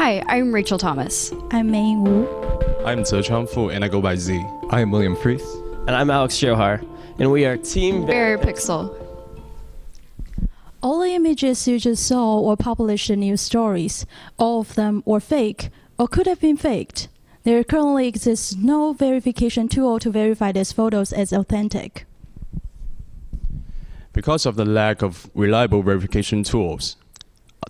Hi, I'm Rachel Thomas. I'm Mei Wu. I'm Zechang Fu, and I go by Z. I am William Freeth. And I'm Alex Johar, and we are Team VeriPixel. All the images you just saw were published in news stories. All of them were fake, or could have been faked. There currently exists no verification tool to verify these photos as authentic. Because of the lack of reliable verification tools,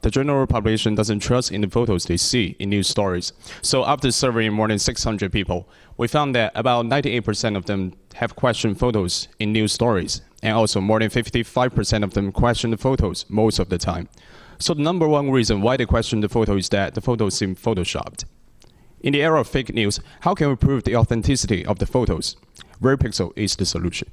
the general population doesn't trust in the photos they see in news stories. So after surveying more than 600 people, we found that about 98% of them have questioned photos in news stories. And also more than 55% of them question the photos most of the time. So the number one reason why they question the photo is that the photos seem photoshopped. In the era of fake news, how can we prove the authenticity of the photos? VeriPixel is the solution.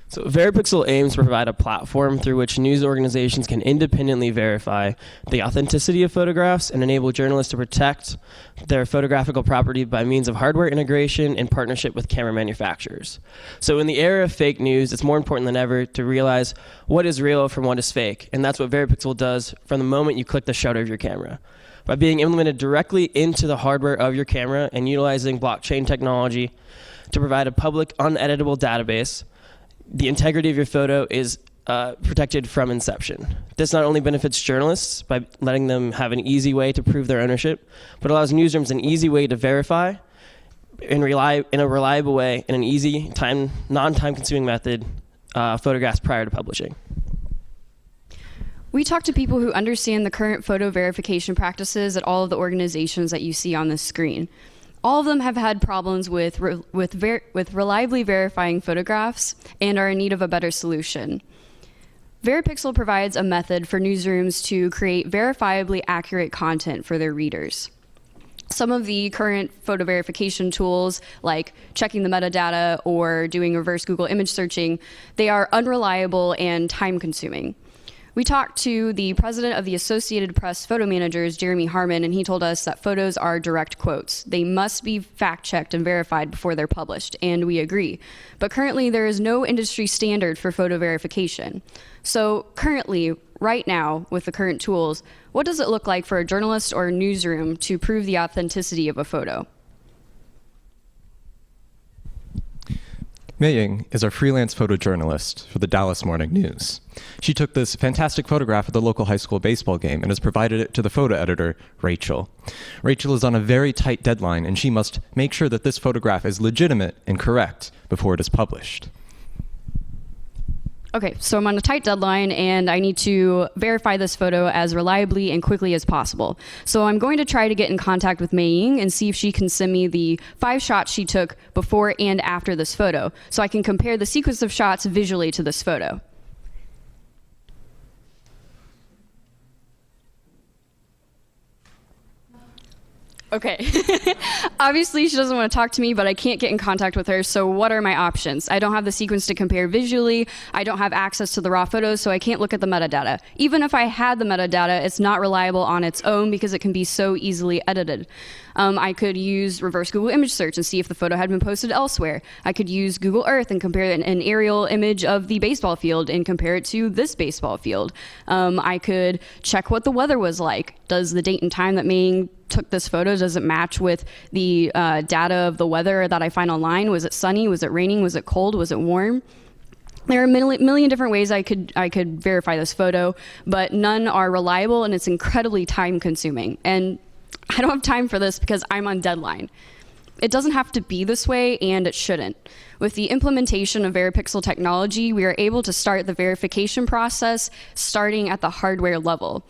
So VeriPixel aims to provide a platform through which news organizations can independently verify the authenticity of photographs and enable journalists to protect their photographical property by means of hardware integration in partnership with camera manufacturers. So in the era of fake news, it's more important than ever to realize what is real from what is fake. And that's what VeriPixel does from the moment you click the shutter of your camera. By being implemented directly into the hardware of your camera and utilizing blockchain technology to provide a public uneditable database, the integrity of your photo is protected from inception. This not only benefits journalists by letting them have an easy way to prove their ownership, but allows newsrooms an easy way to verify and rely in a reliable way in an easy, non-time consuming method photographs prior to publishing. We talked to people who understand the current photo verification practices at all of the organizations that you see on this screen. All of them have had problems with reliably verifying photographs and are in need of a better solution. VeriPixel provides a method for newsrooms to create verifiably accurate content for their readers. Some of the current photo verification tools, like checking the metadata or doing reverse Google image searching, they are unreliable and time-consuming. We talked to the president of the Associated Press Photo Managers, Jeremy Harmon, and he told us that photos are direct quotes. They must be fact-checked and verified before they're published, and we agree. But currently, there is no industry standard for photo verification. So currently, right now, with the current tools, what does it look like for a journalist or a newsroom to prove the authenticity of a photo? Mei Ying is our freelance photojournalist for the Dallas Morning News. She took this fantastic photograph at the local high school baseball game and has provided it to the photo editor, Rachel. Rachel is on a very tight deadline, and she must make sure that this photograph is legitimate and correct before it is published. Okay, so I'm on a tight deadline and I need to verify this photo as reliably and quickly as possible. So I'm going to try to get in contact with Mei Ying and see if she can send me the 5 shots she took before and after this photo, so I can compare the sequence of shots visually to this photo. Okay. Obviously, she doesn't want to talk to me, but I can't get in contact with her, so what are my options? I don't have the sequence to compare visually, I don't have access to the raw photos, so I can't look at the metadata. Even if I had the metadata, it's not reliable on its own because it can be so easily edited. I could use reverse Google image search and see if the photo had been posted elsewhere. I could use Google Earth and compare an aerial image of the baseball field and compare it to this baseball field. I could check what the weather was like. Does the date and time that Mei Ying took this photo, does it match with the data of the weather that I find online? Was it sunny? Was it raining? Was it cold? Was it warm? There are a million different ways I could verify this photo, but none are reliable, and it's incredibly time consuming. And I don't have time for this because I'm on deadline. It doesn't have to be this way, and it shouldn't. With the implementation of VeriPixel technology, we are able to start the verification process starting at the hardware level.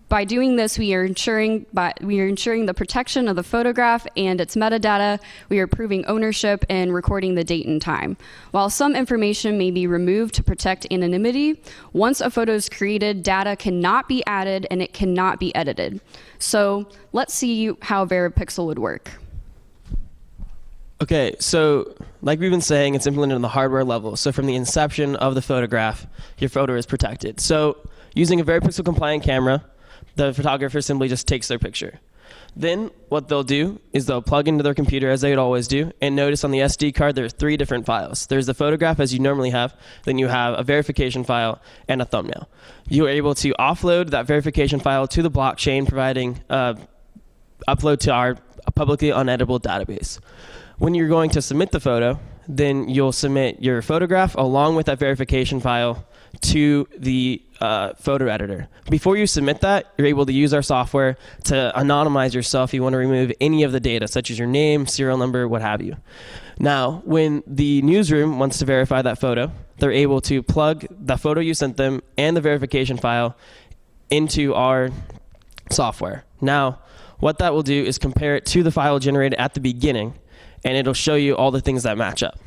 By doing this, we are ensuring the protection of the photograph and its metadata. We are proving ownership and recording the date and time. While some information may be removed to protect anonymity, once a photo is created, data cannot be added and it cannot be edited. So let's see how VeriPixel would work. Okay, so like we've been saying, it's implemented on the hardware level. So from the inception of the photograph, your photo is protected. So using a VeriPixel compliant camera, the photographer simply just takes their picture. Then what they'll do is they'll plug into their computer, as they would always do, and notice on the SD card there are 3 different files. There's the photograph, as you normally have, then you have a verification file and a thumbnail. You are able to offload that verification file to the blockchain, providing upload to our publicly uneditable database. When you're going to submit the photo, then you'll submit your photograph along with that verification file to the photo editor. Before you submit that, you're able to use our software to anonymize yourself if you want to remove any of the data, such as your name, serial number, what have you. Now, when the newsroom wants to verify that photo, they're able to plug the photo you sent them and the verification file into our software. Now, what that will do is compare it to the file generated at the beginning, and it'll show you all the things that match up.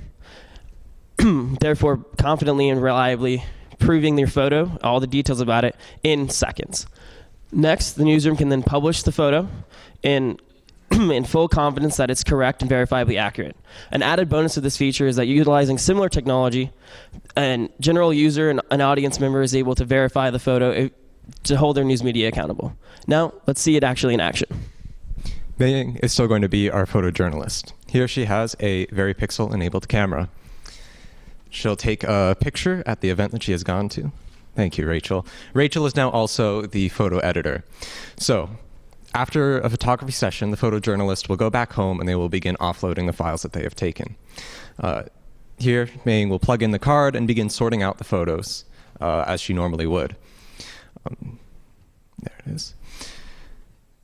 Therefore, confidently and reliably proving your photo, all the details about it, in seconds. Next, the newsroom can then publish the photo in full confidence that it's correct and verifiably accurate. An added bonus of this feature is that utilizing similar technology, a general user and an audience member is able to verify the photo to hold their news media accountable. Now, let's see it actually in action. Mei is still going to be our photojournalist. Here she has a VeriPixel enabled camera. She'll take a picture at the event that she has gone to. Thank you, Rachel. Rachel is now also the photo editor. So after a photography session, the photojournalist will go back home and they will begin offloading the files that they have taken. Here, Mei will plug in the card and begin sorting out the photos as she normally would. There it is.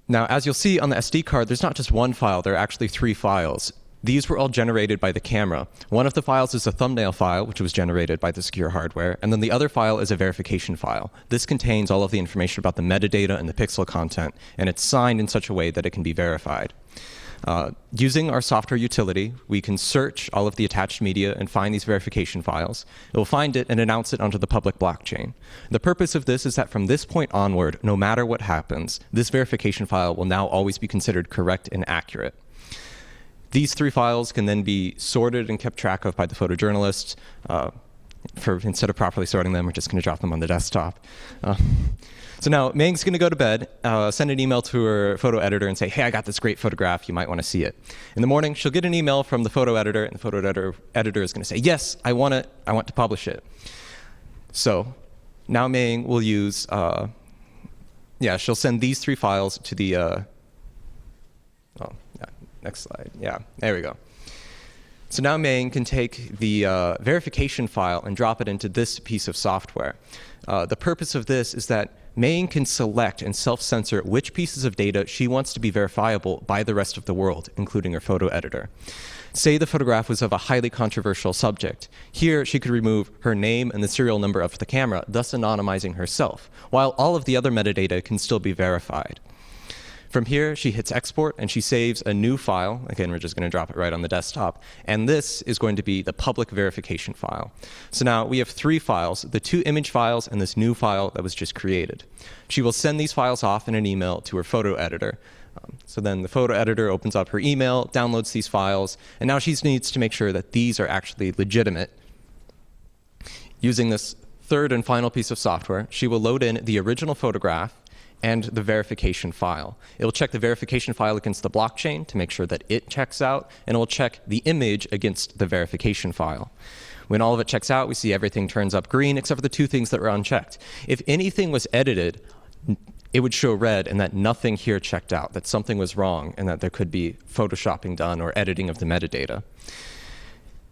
Now, as you'll see on the SD card, there's not just one file, there are actually 3 files. These were all generated by the camera. One of the files is a thumbnail file, which was generated by the secure hardware, and then the other file is a verification file. This contains all of the information about the metadata and the pixel content, and it's signed in such a way that it can be verified. Using our software utility, we can search all of the attached media and find these verification files. It will find it and announce it onto the public blockchain. The purpose of this is that from this point onward, no matter what happens, this verification file will now always be considered correct and accurate. These 3 files can then be sorted and kept track of by the photojournalist. Instead of properly sorting them, we're just going to drop them on the desktop. So now Mei's going to go to bed, send an email to her photo editor and say, hey, I got this great photograph. You might want to see it. In the morning, she'll get an email from the photo editor, and the photo editor is going to say, yes, I want it. I want to publish it. So now Mei will use, she'll send these 3 files to the, next slide. Yeah, there we go. So now Mei can take the verification file and drop it into this piece of software. The purpose of this is that Mei can select and self-censor which pieces of data she wants to be verifiable by the rest of the world, including her photo editor. Say the photograph was of a highly controversial subject. Here, she could remove her name and the serial number of the camera, thus anonymizing herself, while all of the other metadata can still be verified. From here, she hits export and she saves a new file. Again, we're just going to drop it right on the desktop. And this is going to be the public verification file. So now we have 3 files, the 2 image files and this new file that was just created. She will send these files off in an email to her photo editor. So then the photo editor opens up her email, downloads these files, and now she needs to make sure that these are actually legitimate. Using this 3rd and final piece of software, she will load in the original photograph and the verification file. It will check the verification file against the blockchain to make sure that it checks out, and it will check the image against the verification file. When all of it checks out, we see everything turns up green except for the 2 things that were unchecked. If anything was edited, it would show red and that nothing here checked out, that something was wrong and that there could be photoshopping done or editing of the metadata.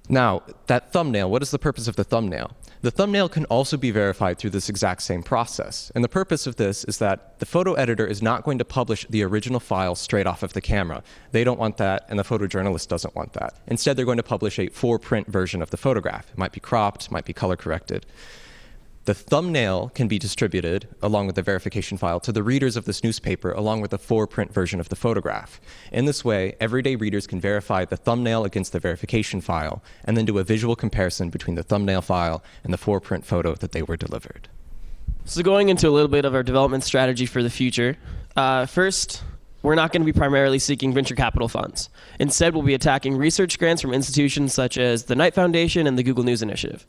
Now, that thumbnail, what is the purpose of the thumbnail? The thumbnail can also be verified through this exact same process. And the purpose of this is that the photo editor is not going to publish the original file straight off of the camera. They don't want that, and the photojournalist doesn't want that. Instead, they're going to publish a 4-print version of the photograph. It might be cropped, might be color corrected. The thumbnail can be distributed, along with the verification file, to the readers of this newspaper, along with the 4-print version of the photograph. In this way, everyday readers can verify the thumbnail against the verification file, and then do a visual comparison between the thumbnail file and the 4-print photo that they were delivered. So going into a little bit of our development strategy for the future, first, we're not going to be primarily seeking venture capital funds. Instead, we'll be attacking research grants from institutions such as the Knight Foundation and the Google News Initiative.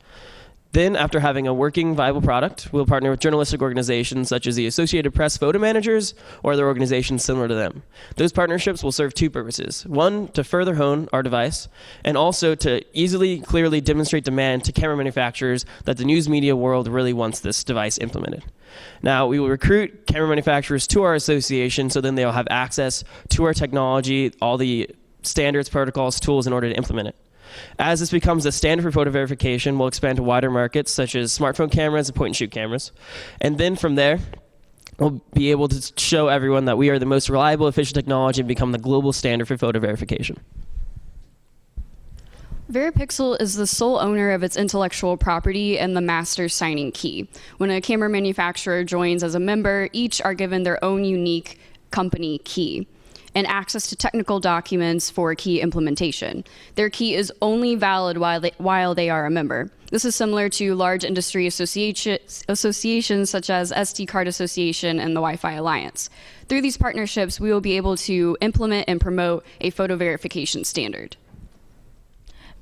Then, after having a working, viable product, we'll partner with journalistic organizations such as the Associated Press photo managers or other organizations similar to them. Those partnerships will serve two purposes. One, to further hone our device, and also to easily, clearly demonstrate demand to camera manufacturers that the news media world really wants this device implemented. Now, we will recruit camera manufacturers to our association, so then they'll have access to our technology, all the standards, protocols, tools in order to implement it. As this becomes a standard for photo verification, we'll expand to wider markets such as smartphone cameras and point-and-shoot cameras. And then from there, we'll be able to show everyone that we are the most reliable, efficient technology and become the global standard for photo verification. VeriPixel is the sole owner of its intellectual property and the master signing key. When a camera manufacturer joins as a member, each are given their own unique company key and access to technical documents for key implementation. Their key is only valid while they are a member. This is similar to large industry associations such as SD Card Association and the Wi-Fi Alliance. Through these partnerships, we will be able to implement and promote a photo verification standard.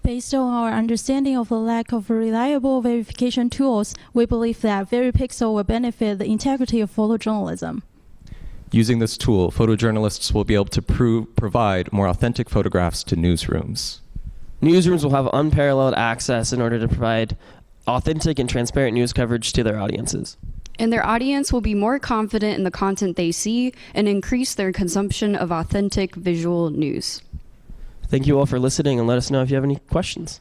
Based on our understanding of the lack of reliable verification tools, we believe that VeriPixel will benefit the integrity of photojournalism. Using this tool, photojournalists will be able to provide more authentic photographs to newsrooms. Newsrooms will have unparalleled access in order to provide authentic and transparent news coverage to their audiences. And their audience will be more confident in the content they see and increase their consumption of authentic visual news. Thank you all for listening, and let us know if you have any questions.